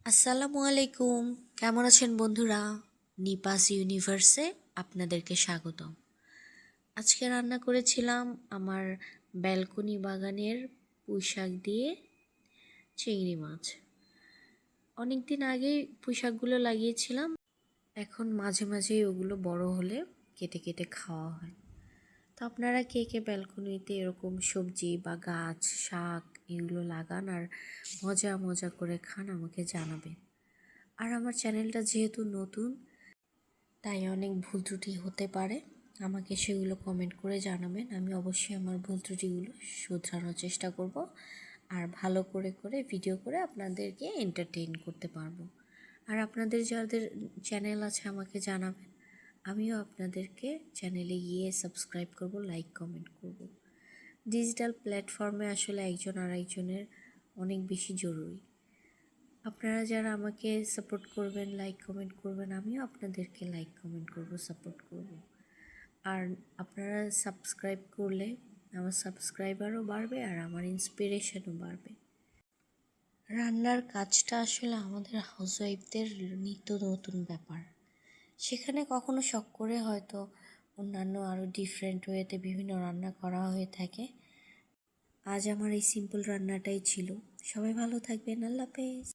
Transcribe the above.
আসসালামু আলাইকুম। কেমন আছেন বন্ধুরা? নিপাস ইউনিভার্সে আপনাদেরকে স্বাগতম। আজকে রান্না করেছিলাম আমার ব্যালকনি বাগানের পুঁইশাক দিয়ে চিংড়ি মাছ। অনেক দিন আগেই পুঁইশাকগুলো লাগিয়েছিলাম, এখন মাঝে মাঝেই ওগুলো বড় হলে কেটে কেটে খাওয়া হয়। তো আপনারা কে কে ব্যালকনিতে এরকম সবজি বা গাছ, শাক এগুলো লাগান আর মজা মজা করে খান, আমাকে জানাবেন। আর আমার চ্যানেলটা যেহেতু নতুন, তাই অনেক ভুল ত্রুটি হতে পারে, আমাকে সেগুলো কমেন্ট করে জানাবেন। আমি অবশ্যই আমার ভুল ত্রুটিগুলো শুধরানোর চেষ্টা করব আর ভালো করে করে ভিডিও করে আপনাদেরকে এন্টারটেইন করতে পারবো। আর আপনাদের যাদের চ্যানেল আছে আমাকে জানাবেন, আমিও আপনাদেরকে চ্যানেলে গিয়ে সাবস্ক্রাইব করব, লাইক কমেন্ট করব। ডিজিটাল প্ল্যাটফর্মে আসলে একজন আর একজনের অনেক বেশি জরুরি। আপনারা যারা আমাকে সাপোর্ট করবেন, লাইক কমেন্ট করবেন, আমিও আপনাদেরকে লাইক কমেন্ট করব, সাপোর্ট করব। আর আপনারা সাবস্ক্রাইব করলে আমার সাবস্ক্রাইবারও বাড়বে আর আমার ইন্সপিরেশনও বাড়বে। রান্নার কাজটা আসলে আমাদের হাউসওয়াইফদের নিত্য নতুন ব্যাপার। সেখানে কখনো শখ করে হয়তো অন্যান্য আরও ডিফারেন্ট ওয়েতে বিভিন্ন রান্না করা হয়ে থাকে। আজ আমার এই সিম্পল রান্নাটাই ছিল। সবাই ভালো থাকবেন। আল্লাহ হাফেজ।